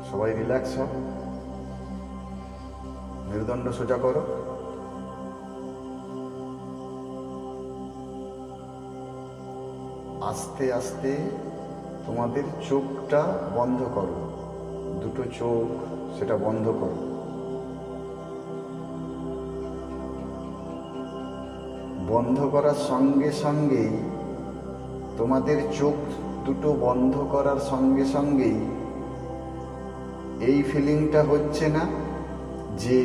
সবাই রিল্যাক্স হও, মেরুদণ্ড সোজা করো। আস্তে আস্তে তোমাদের চোখটা বন্ধ করো, দুটো চোখ সেটা বন্ধ করো। বন্ধ করার সঙ্গে সঙ্গেই তোমাদের চোখ দুটো বন্ধ করার সঙ্গে সঙ্গেই এই ফিলিংটা হচ্ছে না যে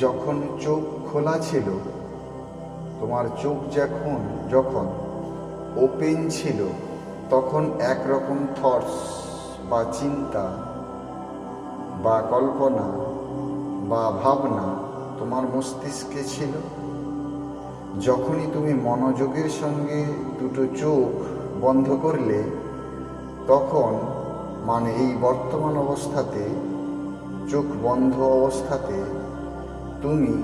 যখন চোখ খোলা ছিল, তোমার চোখ যখন ওপেন ছিল তখন একরকম থটস বা চিন্তা বা কল্পনা বা ভাবনা তোমার মস্তিষ্কে ছিল। যখনই তুমি মনোযোগের সঙ্গে দুটো চোখ বন্ধ করলে তখন মানে এই বর্তমান অবস্থাতে, চোখ বন্ধ অবস্থাতে তুমি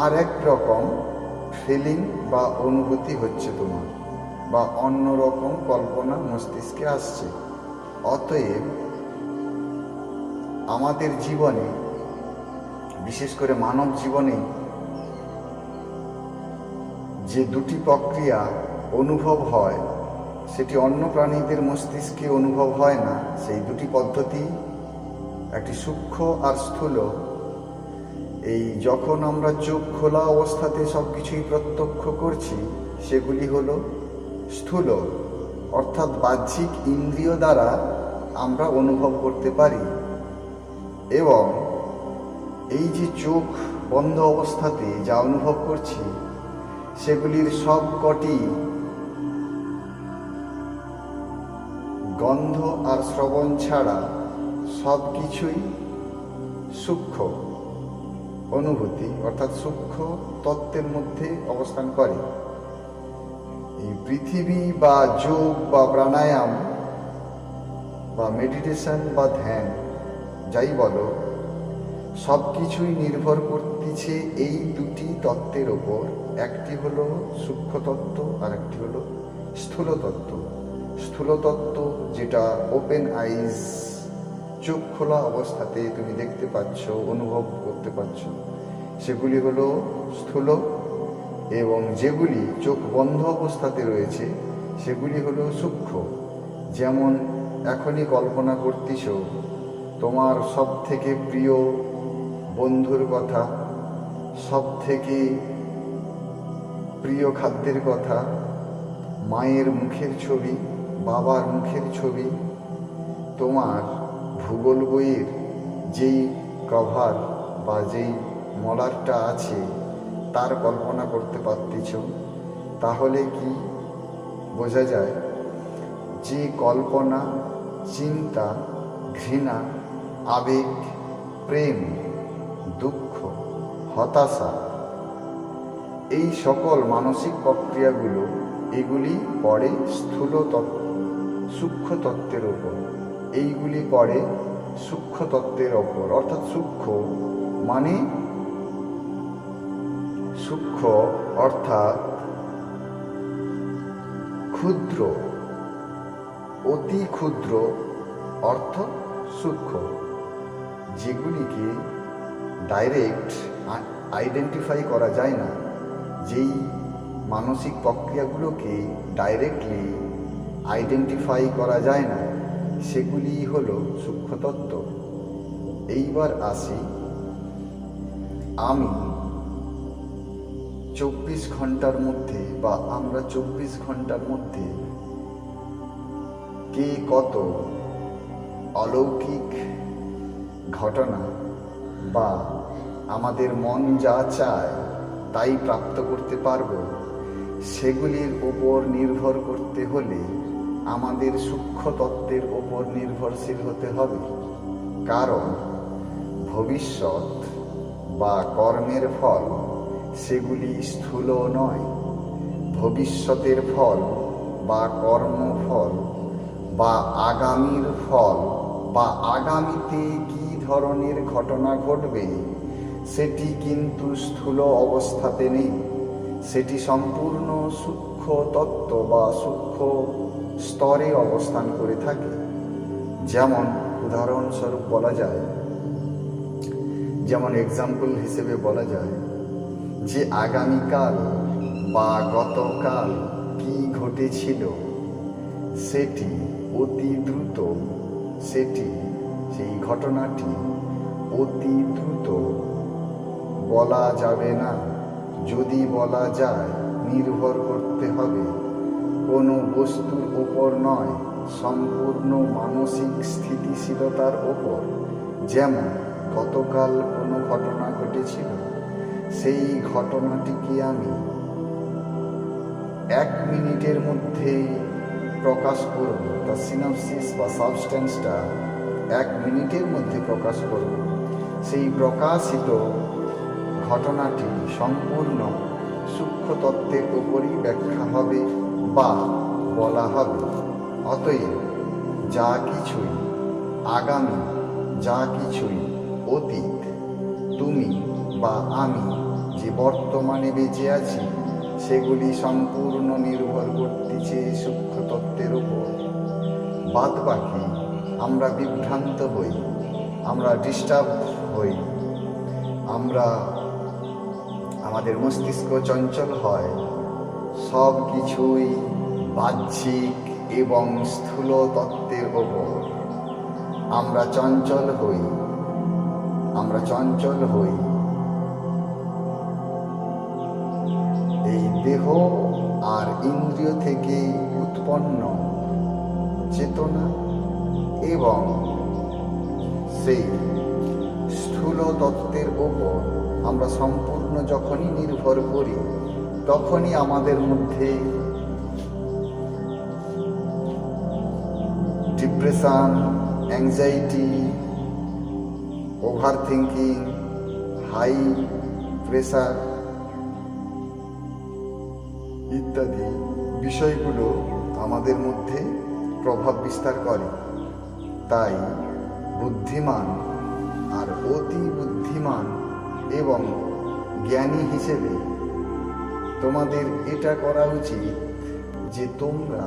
আর এক রকম ফিলিং বা অনুভূতি হচ্ছে তোমার, বা অন্যরকম কল্পনা মস্তিষ্কে আসছে। অতএব আমাদের জীবনে, বিশেষ করে মানব জীবনে যে দুটি প্রক্রিয়া অনুভব হয় সেটি অন্য প্রাণীদের মস্তিষ্কে অনুভব হয় না। সেই দুটি পদ্ধতি, একটি সূক্ষ্ম আর স্থূল। এই যখন আমরা চোখ খোলা অবস্থাতে সব কিছুই প্রত্যক্ষ করছি সেগুলি হলো স্থূল, অর্থাৎ বাহ্যিক ইন্দ্রিয় দ্বারা আমরা অনুভব করতে পারি। এবং এই যে চোখ বন্ধ অবস্থাতে যা অনুভব করছি সেগুলির সব কটি গন্ধ আর শ্রবণ ছাড়া সব কিছুই সূক্ষ্ম অনুভূতি, অর্থাৎ সূক্ষ্ম তত্ত্বের মধ্যে অবস্থান করে। এই পৃথিবী বা যোগ বা প্রাণায়াম বা মেডিটেশন বা ধ্যান যাই বলো, সব কিছুই নির্ভর করতেছে এই দুটি তত্ত্বের ওপর। একটি হলো সূক্ষ্ম তত্ত্ব আর একটি হলো স্থূল তত্ত্ব। স্থূল তত্ত্ব যেটা ওপেন আইজ, চোখ খোলা অবস্থাতে তুমি দেখতে পাচ্ছ, অনুভব করতে পারছ, সেগুলি হলো স্থূল। এবং যেগুলি চোখ বন্ধ অবস্থাতে রয়েছে সেগুলি হলো সূক্ষ্ম। যেমন এখনই কল্পনা করতেছ তোমার সব থেকে প্রিয় বন্ধুর কথা, সব থেকে প্রিয় খাদ্যের কথা, মায়ের মুখের ছবি, বাবার মুখের ছবি, তোমার ভূগোল বইয়ের যেই কভার বা যেই মলারটা আছে তার কল্পনা করতে পারতেছ। তাহলে কি বোঝা যায় যে কল্পনা, চিন্তা, ঘৃণা, আবেগ, প্রেম, দুঃখ, হতাশা, এই সকল মানসিক প্রক্রিয়াগুলো এগুলি পড়ে স্থূল সূক্ষ্ম তত্ত্বের ওপর। এইগুলি পড়ে সূক্ষ্ম তত্ত্বের ওপর, অর্থাৎ সূক্ষ্ম মানে সূক্ষ্ম অর্থাৎ ক্ষুদ্র, অতি ক্ষুদ্র অর্থ সূক্ষ্ম, যেগুলিকে ডাইরেক্ট আইডেন্টিফাই করা যায় না। যেই মানসিক প্রক্রিয়াগুলোকে ডাইরেক্টলি আইডেন্টিফাই করা যায় না সেগুলি হলো সূক্ষ্মতত্ত্ব। এইবার আসি, আমি 24 ঘন্টার মধ্যে বা আমরা 24 ঘন্টার মধ্যে কে কত অলৌকিক ঘটনা বা আমাদের মন যা চায় তাই প্রাপ্ত করতে পারবো, সেগুলির ওপর নির্ভর করতে হলে আমাদের সূক্ষ্ম তত্ত্বের ওপর নির্ভরশীল হতে হবে। কারণ ভবিষ্যৎ বা কর্মের ফল সেগুলি স্থূল নয়। ভবিষ্যতের ফল বা কর্মফল বা আগামীর ফল বা আগামীতে কী ধরনের ঘটনা ঘটবে সেটি কিন্তু স্থূল অবস্থাতে নেই। সেটি সম্পূর্ণ সূক্ষ্ম তত্ত্ব বা সূক্ষ্ম স্তরে অবস্থান করে থাকে। যেমন উদাহরণস্বরূপ বলা যায়, যেমন এক্সাম্পল হিসেবে বলা যায় যে আগামীকাল বা গতকাল কি ঘটেছিল সেটি অতি দ্রুত, সেই ঘটনাটি অতি দ্রুত বলা যাবে না। যদি বলা যায়, নির্ভর করতে হবে কোনো বস্তুর ওপর নয়, সম্পূর্ণ মানসিক স্থিতিশীলতার ওপর। যেমন গতকাল কোনো ঘটনা ঘটেছিল, সেই ঘটনাটিকে আমি 1 মিনিটের মধ্যে প্রকাশ করব, তার সিনপসিস বা সাবস্টেন্সটা 1 মিনিটের মধ্যে প্রকাশ করব। সেই প্রকাশিত ঘটনাটি সম্পূর্ণ সূক্ষ্ম তত্ত্বের উপরই ব্যাখ্যা হবে বা বলা হবে। অতএব যা কিছুই আগামী, যা কিছুই অতীত, তুমি বা আমি যে বর্তমানে বেঁচে আছি, সেগুলি সম্পূর্ণ নির্ভর করতেছে সূক্ষ্ম তত্ত্বের উপর। বাদ বাকি আমরা বিভ্রান্ত হই, আমরা ডিস্টার্ব হই, আমাদের মস্তিষ্ক চঞ্চল হয়, সব কিছুই বাহ্যিক এবং স্থূল তত্ত্বের ওপর আমরা চঞ্চল হই। এই দেহ আর ইন্দ্রিয় থেকে উৎপন্ন চেতনা এবং সেই স্থূল তত্ত্বের ওপর আমরা সম্পূর্ণ যখনই নির্ভর করি, তখনই আমাদের মধ্যে depression, anxiety, overthinking, high pressure ইত্যাদি বিষয়গুলো আমাদের মধ্যে প্রভাব বিস্তার করে। তাই বুদ্ধিমান আর অতি বুদ্ধিমান এবং জ্ঞানী হিসেবে তোমাদের এটা করা উচিত যে তোমরা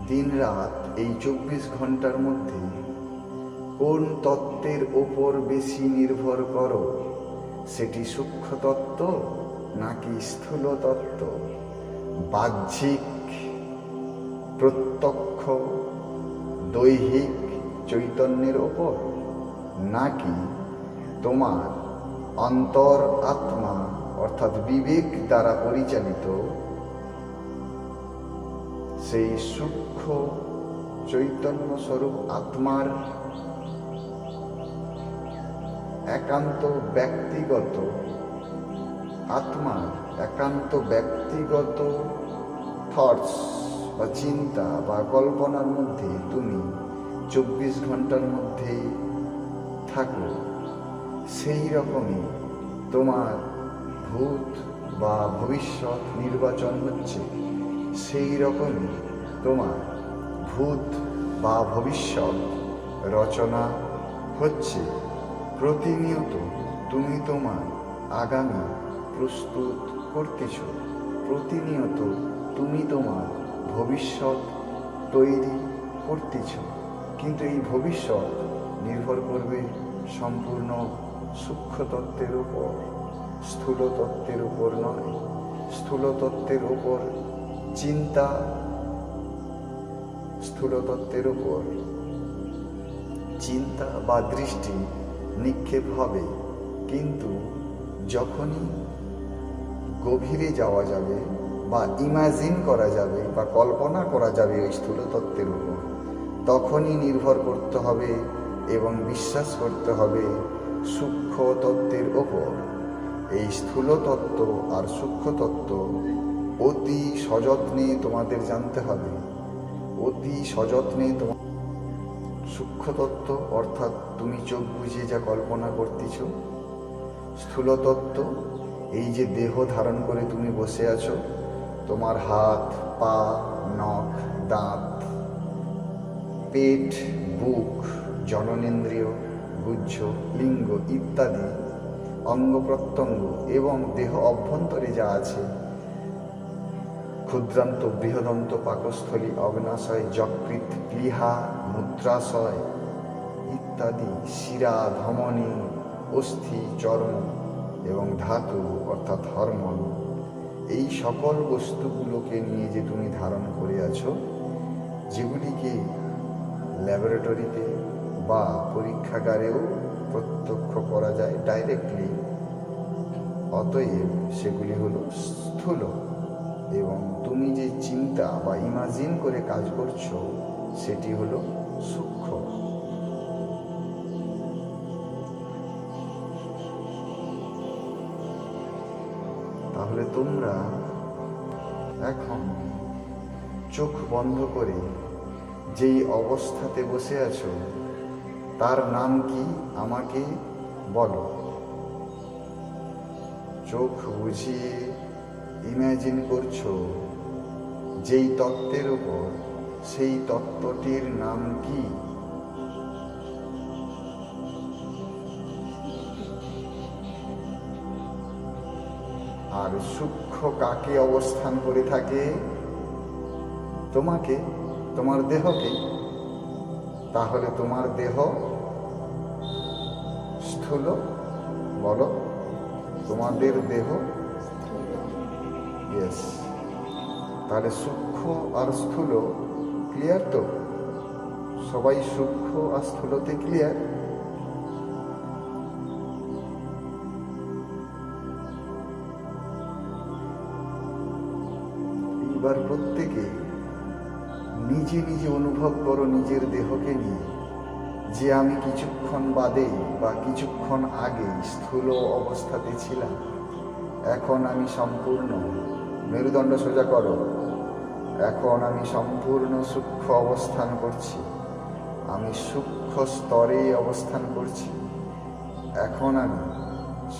দিনরাত এই 24 ঘন্টার মধ্যে কোন তত্ত্বের ওপর বেশি নির্ভর করো, সেটি সূক্ষ্ম তত্ত্ব নাকি স্থূল তত্ত্ব, বাহ্যিক প্রত্যক্ষ দৈহিক চৈতন্যের ওপর, নাকি তোমার অন্তর আত্মা অর্থাৎ বিবেক দ্বারা পরিচালিত সেই সূক্ষ্ম চৈতন্য স্বরূপ আত্মার একান্ত ব্যক্তিগত থটস বা চিন্তা বা কল্পনার মধ্যে তুমি 24 ঘন্টার মধ্যে থাকো। সেই রকমই তোমার ভূত বা ভবিষ্যৎ নির্বাচন হচ্ছে, সেই রকমই তোমার ভূত বা ভবিষ্যৎ রচনা হচ্ছে। প্রতিনিয়ত তুমি তোমার আগামী প্রস্তুত করতেছ, প্রতিনিয়ত তুমি তোমার ভবিষ্যৎ তৈরি করতেছ। কিন্তু এই ভবিষ্যৎ নির্ভর করবে সম্পূর্ণ সূক্ষ্ম তত্ত্বের উপর, স্থূল তত্ত্বের উপর নয়। স্থূল তত্ত্বের উপর চিন্তা, স্থূল তত্ত্বের উপর চিন্তা বা দৃষ্টি নিক্ষেপ হবে, কিন্তু যখনই গভীরে যাওয়া যাবে বা ইমাজিন করা যাবে বা কল্পনা করা যাবে ওই স্থূল তত্ত্বের উপর, তখনই নির্ভর করতে হবে এবং বিশ্বাস করতে হবে সূক্ষ্ম তত্ত্বের ওপর। এই স্থূল তত্ত্ব আর সূক্ষ্ম তত্ত্ব অতি সযত্নে তোমাদের জানতে হবে, অতি সযত্নে তোমার সূক্ষ্ম তত্ত্ব অর্থাৎ তুমি চোখ বুঝে যা কল্পনা করতেছ। স্থূল তত্ত্ব এই যে দেহ ধারণ করে তুমি বসে আছো, তোমার হাত, পা, নখ, দাঁত, পেট, বুক, জননেন্দ্রিয়, গুহ্য, লিঙ্গ ইত্যাদি অঙ্গ প্রত্যঙ্গ এবং দেহ অভ্যন্তরে যা আছে, ক্ষুদ্রান্ত বৃহদন্ত পাকস্থলী অগ্নাশয় যকৃৎ প্লীহা মূত্রাশয় ইত্যাদি শিরা ধমনী অস্থি চর্ম এবং ধাতু অর্থাৎ হরমোন, এই সকল বস্তুগুলোকে নিয়ে যে তুমি ধারণ করে আছো, যেগুলিকে ল্যাবরেটরিতে বা পরীক্ষাগারেও প্রত্যক্ষ করা যায় ডাইরেক্টলি, অতএব সেগুলি হলো স্থূল। এবং তুমি যে চিন্তা বা ইমাজিন করে কাজ করছো সেটি হলো সূক্ষ্ম। তাহলে তোমরা এখন চোখ বন্ধ করে যেই অবস্থাতে বসে আছো তার নাম কি আমাকে বলো। চোখ বুঝিয়ে ইমাজিন করছো যেই তত্ত্বের উপর, সেই তত্ত্বটির নাম কি? আর সূক্ষ্ম কাকে অবস্থান করে থাকে? তোমাকে, তোমার দেহকে। তাহলে তোমার দেহ স্থূল, বলো তোমাদের দেহ। ইয়েস, তাহলে সূক্ষ্ম আর স্থূল ক্লিয়ার তো? সবাই সূক্ষ্ম আর স্থূলতে ক্লিয়ার? এবার প্রত্যেকে নিজে নিজে অনুভব করো নিজের দেহকে নিয়ে, যে আমি কিছুক্ষণ বাদে বা কিছুক্ষণ আগে স্থূল অবস্থাতে ছিলাম, এখন আমি সম্পূর্ণ, মেরুদণ্ড সোজা করো, এখন আমি সম্পূর্ণ সূক্ষ্ম অবস্থান করছি, আমি সূক্ষ্ম স্তরে অবস্থান করছি, এখন আমি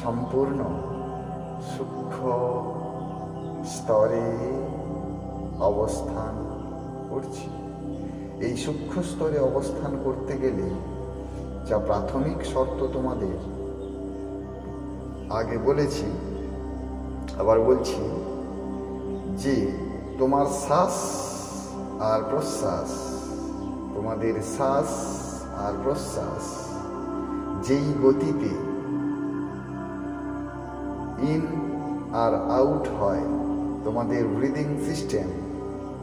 সম্পূর্ণ সূক্ষ্ম স্তরে অবস্থান করছি। এই সূক্ষ্ম স্তরে অবস্থান করতে গেলে যা প্রাথমিক শর্ত তোমাদের আগে বলেছি, আবার বলছি, যে তোমার শ্বাস আর প্রশ্বাস, তোমাদের শ্বাস আর প্রশ্বাস যেই গতিতে ইন আর আউট হয়, তোমাদের ব্রিদিং সিস্টেম,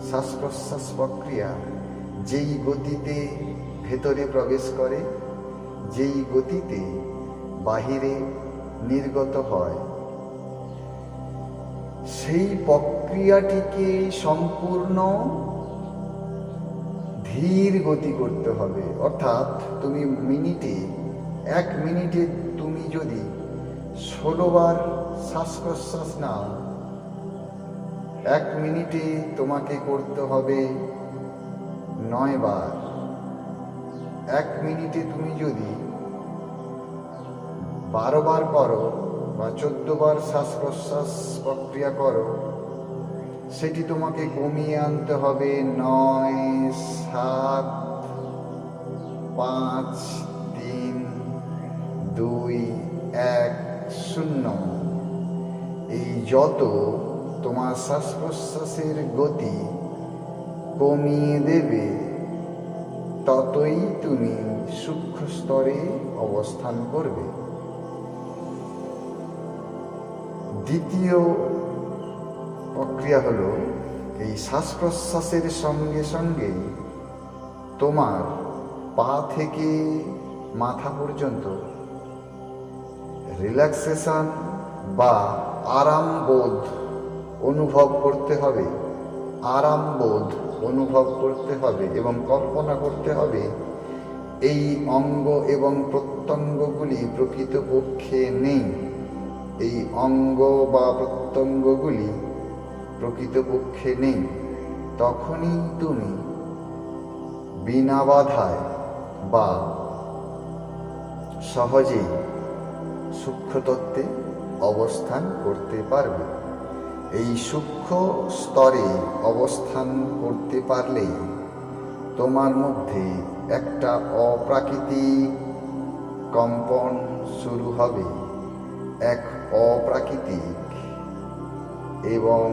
শ্বাস প্রশ্বাস প্রক্রিয়া যেই গতিতে ভেতরে প্রবেশ করে, যেই গতিতে বাহিরে নির্গত হয়, সেই প্রক্রিয়াটিকে সম্পূর্ণ ধীর গতি করতে হবে। অর্থাৎ তুমি মিনিটে, 1 মিনিটে তুমি যদি 16 বার শ্বাস প্রশ্বাস নাও, 1 মিনিটে তোমাকে করতে হবে 9 বার। 1 মিনিটে তুমি যদি 12 বার করো বা 14 বার শ্বাস প্রশ্বাস প্রক্রিয়া করো, সেটি তোমাকে কমিয়ে আনতে হবে 9, 7, 5, 3, 2, 1, 0। এই যত তোমার শ্বাস প্রশ্বাসের গতি কমিয়ে দেবে, ততই তুমি সূক্ষ্ম স্তরে অবস্থান করবে। দ্বিতীয় প্রক্রিয়া হলো, এই শ্বাস প্রশ্বাসের সঙ্গে সঙ্গে তোমার পা থেকে মাথা পর্যন্ত রিল্যাক্সেশন বা আরাম বোধ অনুভব করতে হবে, আরাম বোধ অনুভব করতে হবে এবং কল্পনা করতে হবে এই অঙ্গ এবং প্রত্যঙ্গগুলি প্রকৃতপক্ষে নেই। এই অঙ্গ বা প্রত্যঙ্গগুলি প্রকৃতপক্ষে নেই। তখনই তুমি বিনা বাধায় বা সহজেই সূক্ষ্ম তত্ত্বে অবস্থান করতে পারবে। এই সূক্ষ্ম স্তরে অবস্থান করতে পারলেই তোমার মধ্যে একটা অপ্রাকৃতিক কম্পন শুরু হবে, এক অপ্রাকৃতিক এবং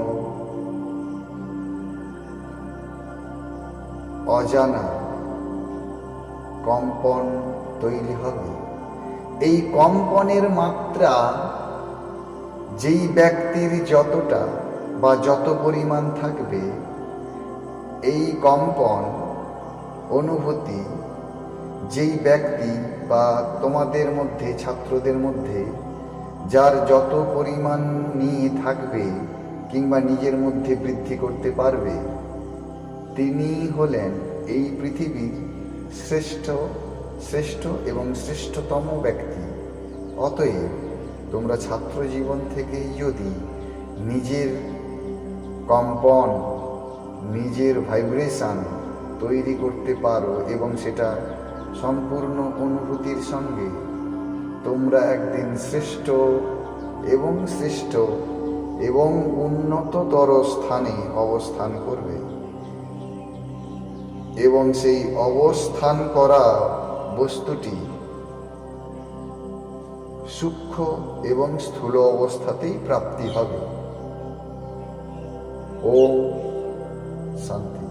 অজানা কম্পন তৈরি হবে। এই কম্পনের মাত্রা যেই ব্যক্তির যতটা বা যত পরিমাণ থাকবে, এই কম্পন অনুভূতি যেই ব্যক্তি বা তোমাদের মধ্যে, ছাত্রদের মধ্যে যার যত পরিমাণ নিয়ে থাকবে কিংবা নিজের মধ্যে বৃদ্ধি করতে পারবে, তিনি হলেন এই পৃথিবীর শ্রেষ্ঠ এবং শ্রেষ্ঠতম ব্যক্তি। অতএব তোমরা ছাত্র জীবন থেকেই যদি নিজের কম্পন, নিজের ভাইব্রেশন তৈরি করতে পারো এবং সেটা সম্পূর্ণ অনুভূতির সঙ্গে, তোমরা একদিন শ্রেষ্ঠ এবং উন্নততর স্থানে অবস্থান করবে এবং সেই অবস্থান করা বস্তুটি সূক্ষ্ম এবং স্থূল অবস্থাতেই প্রাপ্তি হবে। ওম শান্তি।